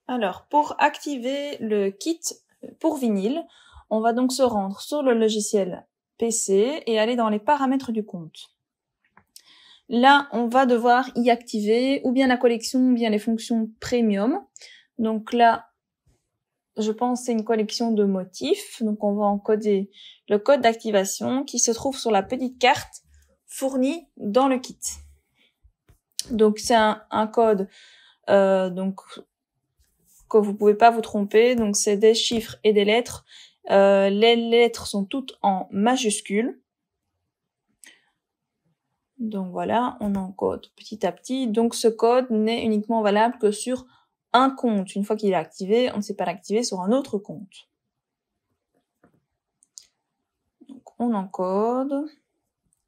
Alors, pour activer le kit pour vinyle, on va donc se rendre sur le logiciel PC et aller dans les paramètres du compte. Là, on va devoir y activer ou bien la collection ou bien les fonctions premium. Donc là, je pense que c'est une collection de motifs. Donc on va encoder le code d'activation qui se trouve sur la petite carte fournie dans le kit. Donc c'est un code donc que vous pouvez pas vous tromper. Donc c'est des chiffres et des lettres. Les lettres sont toutes en majuscules. Donc voilà, on encode petit à petit. Donc ce code n'est uniquement valable que sur un compte. Une fois qu'il est activé, on ne sait pas l'activer sur un autre compte. Donc on encode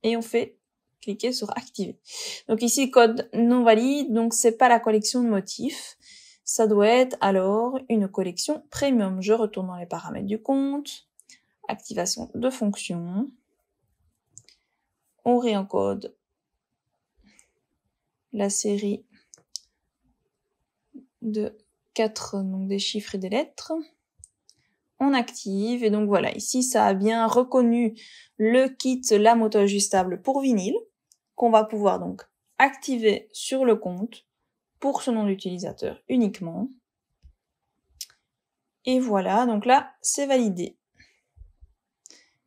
et on fait cliquer sur activer. Donc ici code non valide, donc c'est pas la collection de motifs. Ça doit être alors une collection premium. Je retourne dans les paramètres du compte, activation de fonction. On réencode la série de 4, donc des chiffres et des lettres. On active, et donc voilà, ici ça a bien reconnu le kit la moto ajustable pour vinyle, qu'on va pouvoir donc activer sur le compte pour ce nom d'utilisateur uniquement. Et voilà, donc là c'est validé.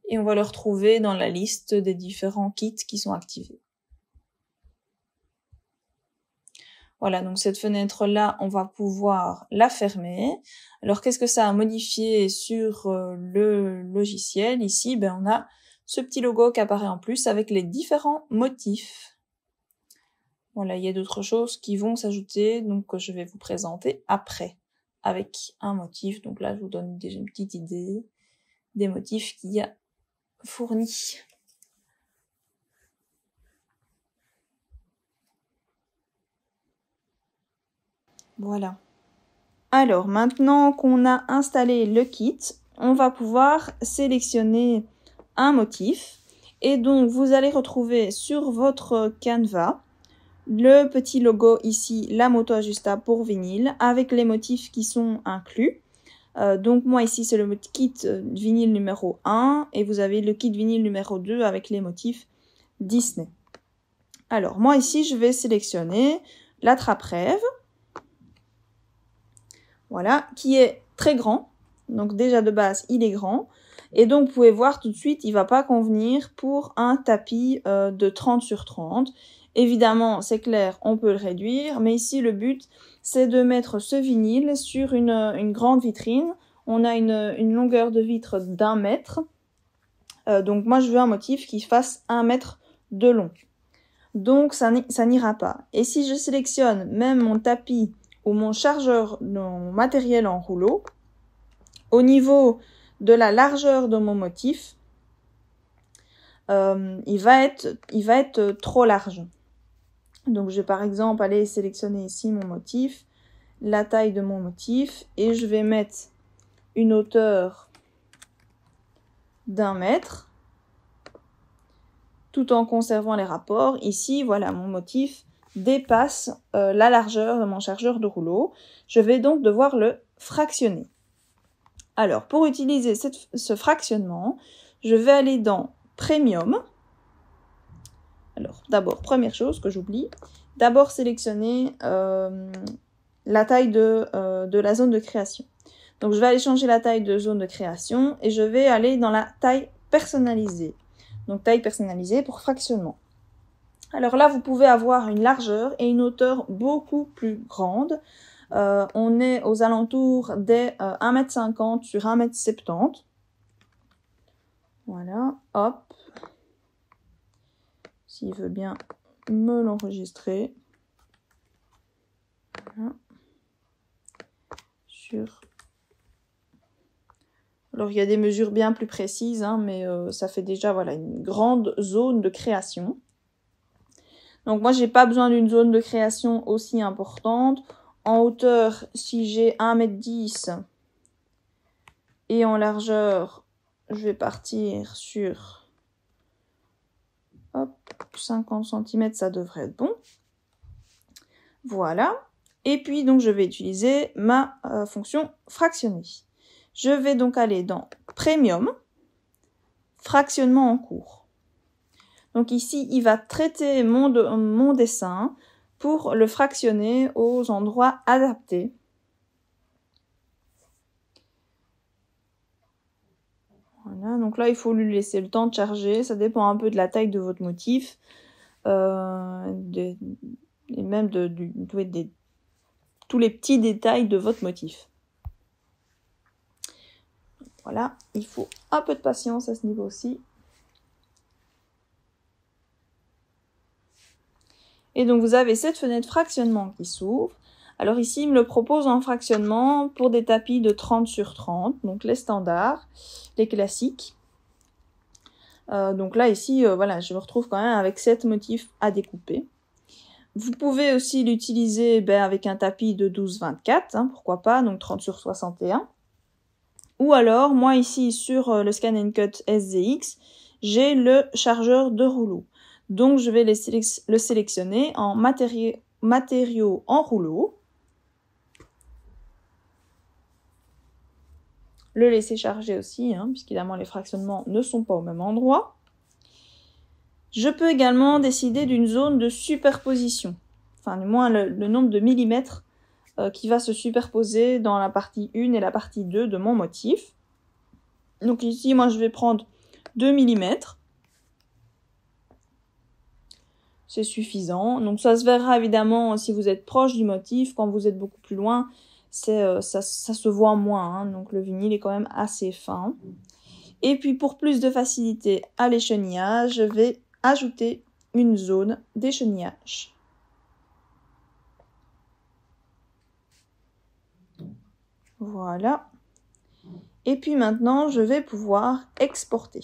Et on va le retrouver dans la liste des différents kits qui sont activés. Voilà, donc cette fenêtre-là, on va pouvoir la fermer. Alors, qu'est-ce que ça a modifié sur le logiciel? Ici, on a ce petit logo qui apparaît en plus avec les différents motifs. Voilà, il y a d'autres choses qui vont s'ajouter, donc que je vais vous présenter après, avec un motif. Donc là, je vous donne déjà une petite idée des motifs qu'il y a fournis. Voilà. Alors, maintenant qu'on a installé le kit, on va pouvoir sélectionner un motif. Et donc, vous allez retrouver sur votre canevas le petit logo ici, la moto ajustable pour vinyle, avec les motifs qui sont inclus. Donc, moi ici, c'est le kit vinyle numéro 1, et vous avez le kit vinyle numéro 2 avec les motifs Disney. Alors, moi ici, je vais sélectionner l'attrape-rêve. Voilà, qui est très grand. Donc déjà de base, il est grand. Et donc, vous pouvez voir tout de suite, il va pas convenir pour un tapis de 30 sur 30. Évidemment, c'est clair, on peut le réduire. Mais ici, le but, c'est de mettre ce vinyle sur une grande vitrine. On a une longueur de vitre d'1 mètre. Donc moi, je veux un motif qui fasse 1 mètre de long. Donc, ça n'ira pas. Et si je sélectionne même mon tapis ou mon chargeur, mon matériel en rouleau, au niveau de la largeur de mon motif, il va être trop large. Donc je vais par exemple aller sélectionner ici mon motif, la taille de mon motif, et je vais mettre une hauteur d'1 mètre, tout en conservant les rapports. Ici, voilà, mon motif dépasse la largeur de mon chargeur de rouleau. Je vais donc devoir le fractionner. Alors, pour utiliser ce fractionnement, je vais aller dans Premium. Alors, d'abord, première chose que j'oublie, d'abord sélectionner la taille de la zone de création. Donc, je vais aller changer la taille de zone de création et je vais aller dans la taille personnalisée. Donc, taille personnalisée pour fractionnement. Alors là, vous pouvez avoir une largeur et une hauteur beaucoup plus grande. On est aux alentours des 1,50 m sur 1,70 m. Voilà, hop. S'il veut bien me l'enregistrer. Voilà. Alors, il y a des mesures bien plus précises, hein, mais ça fait déjà voilà, une grande zone de création. Donc, moi, j'ai pas besoin d'une zone de création aussi importante. En hauteur, si j'ai 1,10 m et en largeur, je vais partir sur 50 cm, ça devrait être bon. Voilà. Et puis donc je vais utiliser ma fonction fractionner. Je vais donc aller dans Premium, fractionnement en cours. Donc ici, il va traiter mon dessin pour le fractionner aux endroits adaptés. Voilà, donc là, il faut lui laisser le temps de charger. Ça dépend un peu de la taille de votre motif. Et même tous les petits détails de votre motif. Voilà, il faut un peu de patience à ce niveau aussi. Et donc vous avez cette fenêtre fractionnement qui s'ouvre. Alors ici, il me le propose en fractionnement pour des tapis de 30 sur 30, donc les standards, les classiques. Donc là, ici, voilà, je me retrouve quand même avec 7 motifs à découper. Vous pouvez aussi l'utiliser avec un tapis de 12-24, hein, pourquoi pas, donc 30 sur 61. Ou alors, moi ici, sur le Scan & Cut SDX, j'ai le chargeur de rouleau. Donc, je vais le sélectionner en matériaux en rouleau. Le laisser charger aussi, hein, puisqu'évidemment les fractionnements ne sont pas au même endroit. Je peux également décider d'une zone de superposition. Enfin, du moins le nombre de millimètres qui va se superposer dans la partie 1 et la partie 2 de mon motif. Donc ici, moi, je vais prendre 2 mm. C'est suffisant. Donc ça se verra évidemment si vous êtes proche du motif. Quand vous êtes beaucoup plus loin, ça se voit moins. Hein. Donc le vinyle est quand même assez fin. Et puis pour plus de facilité à l'échenillage, je vais ajouter une zone d'échenillage. Voilà. Et puis maintenant, je vais pouvoir exporter.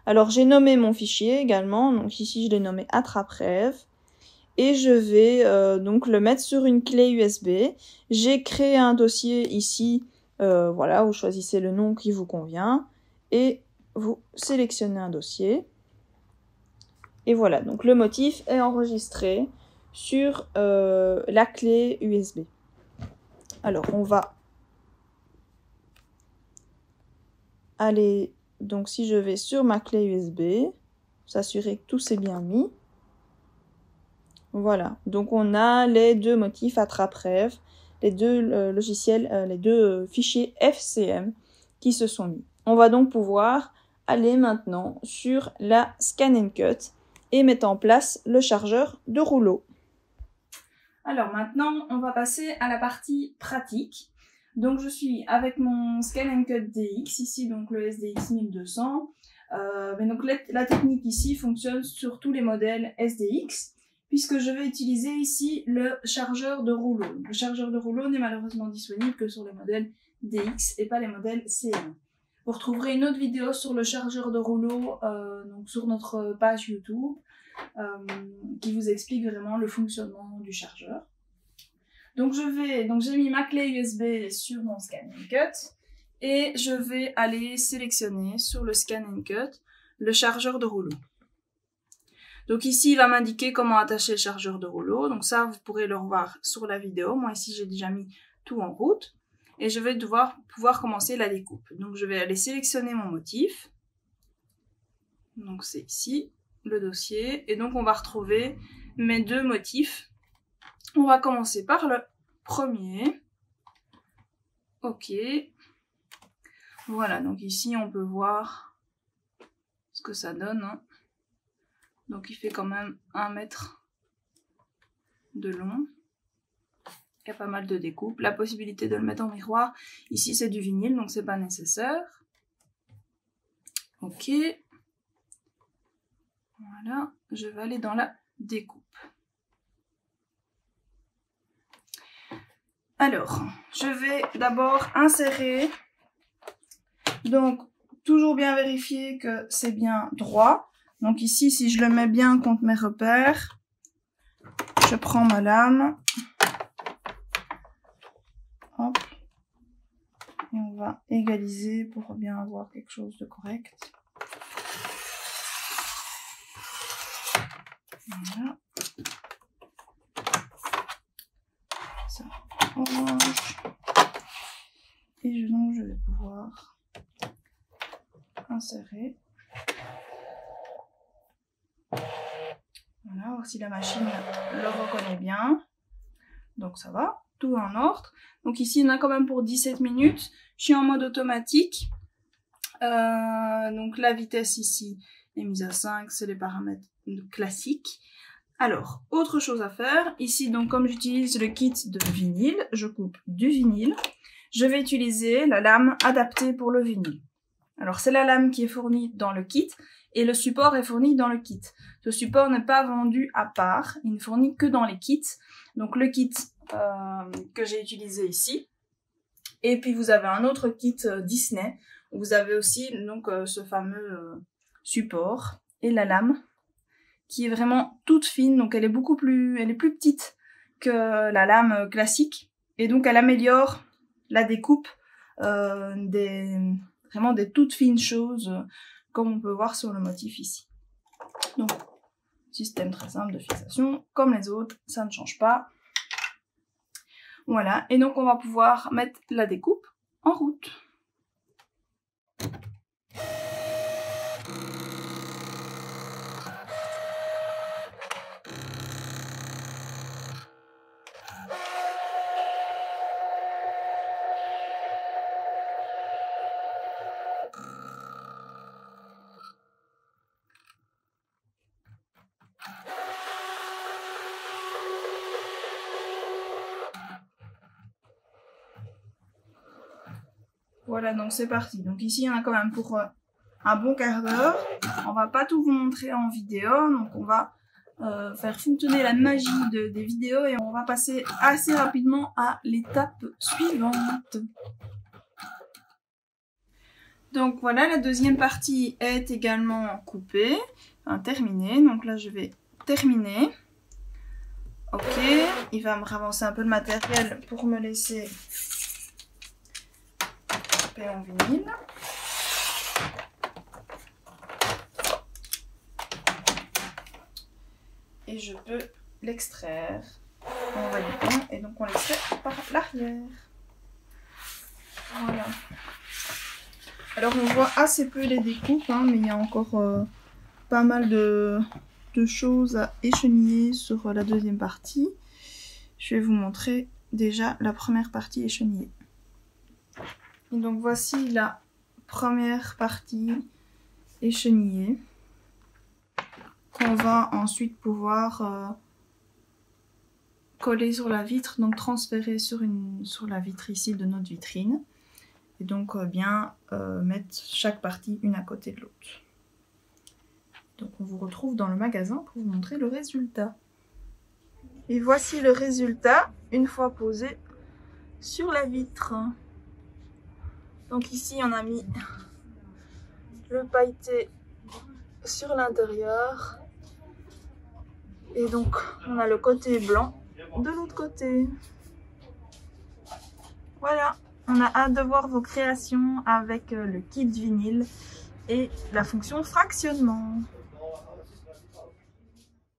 Alors, j'ai nommé mon fichier également. Donc ici, je l'ai nommé Attrape-Rêve. Et je vais donc le mettre sur une clé USB. J'ai créé un dossier ici. Voilà, vous choisissez le nom qui vous convient. Et vous sélectionnez un dossier. Et voilà, donc le motif est enregistré sur la clé USB. Alors, on va aller, donc si je vais sur ma clé USB, s'assurer que tout s'est bien mis. Voilà, donc on a les deux motifs Attrape-Rêve, les deux logiciels, les deux fichiers FCM qui se sont mis. On va donc pouvoir aller maintenant sur la Scan & Cut et mettre en place le chargeur de rouleau. Alors maintenant, on va passer à la partie pratique. Donc je suis avec mon Scan & Cut DX, ici donc le SDX 1200. Mais donc la technique ici fonctionne sur tous les modèles SDX, puisque je vais utiliser ici le chargeur de rouleau. Le chargeur de rouleau n'est malheureusement disponible que sur les modèles DX et pas les modèles CM. Vous retrouverez une autre vidéo sur le chargeur de rouleau donc sur notre page YouTube qui vous explique vraiment le fonctionnement du chargeur. Donc j'ai mis ma clé USB sur mon Scan & Cut et je vais aller sélectionner sur le Scan & Cut le chargeur de rouleau. Donc ici, il va m'indiquer comment attacher le chargeur de rouleau. Donc ça, vous pourrez le revoir sur la vidéo. Moi ici, j'ai déjà mis tout en route. Et je vais pouvoir commencer la découpe. Donc je vais aller sélectionner mon motif. Donc c'est ici, le dossier. Et donc on va retrouver mes deux motifs. On va commencer par le premier. Ok. Voilà, donc ici on peut voir ce que ça donne. Hein. Donc il fait quand même 1 mètre de long. Il y a pas mal de découpes. La possibilité de le mettre en miroir. Ici c'est du vinyle, donc c'est pas nécessaire. Ok. Voilà, je vais aller dans la découpe. Alors, je vais d'abord insérer. Donc, toujours bien vérifier que c'est bien droit. Donc ici, si je le mets bien contre mes repères, je prends ma lame. Hop. Et on va égaliser pour bien avoir quelque chose de correct. Voilà. orange. Et donc je vais pouvoir insérer. Voilà, voir si la machine le reconnaît bien. Donc ça va, tout en ordre. Donc ici, on a quand même pour 17 minutes. Je suis en mode automatique. Donc la vitesse ici est mise à 5, c'est les paramètres classiques. Alors, autre chose à faire. Ici, donc comme j'utilise le kit de vinyle, je coupe du vinyle. Je vais utiliser la lame adaptée pour le vinyle. Alors c'est la lame qui est fournie dans le kit et le support est fourni dans le kit. Ce support n'est pas vendu à part, il n'est fourni que dans les kits. Donc le kit que j'ai utilisé ici. Et puis vous avez un autre kit Disney où vous avez aussi donc ce fameux support et la lame qui est vraiment toute fine. Donc elle est plus petite que la lame classique et donc elle améliore la découpe vraiment des toutes fines choses comme on peut voir sur le motif ici. Donc système très simple de fixation comme les autres, ça ne change pas. Voilà, et donc on va pouvoir mettre la découpe en route. Voilà, donc c'est parti. Donc ici, on a quand même pour un bon quart d'heure. On va pas tout vous montrer en vidéo, donc on va faire fonctionner la magie des vidéos et on va passer assez rapidement à l'étape suivante. Donc voilà, la deuxième partie est également coupée, enfin terminée. Donc là, je vais terminer. Ok, il va me ramasser un peu de matériel pour me laisser en vinyle. Et je peux l'extraire. On va du temps et donc on l'extrait par l'arrière. Voilà. Alors on voit assez peu les découpes, hein, mais il y a encore pas mal de choses à écheniller sur la deuxième partie. Je vais vous montrer déjà la première partie échenillée. Et donc voici la première partie échenillée qu'on va ensuite pouvoir coller sur la vitre, donc transférer sur la vitre ici de notre vitrine. Et donc bien mettre chaque partie une à côté de l'autre. Donc on vous retrouve dans le magasin pour vous montrer le résultat. Et voici le résultat une fois posé sur la vitre. Donc ici on a mis le pailleté sur l'intérieur. Et donc on a le côté blanc de l'autre côté. Voilà, on a hâte de voir vos créations avec le kit vinyle et la fonction fractionnement.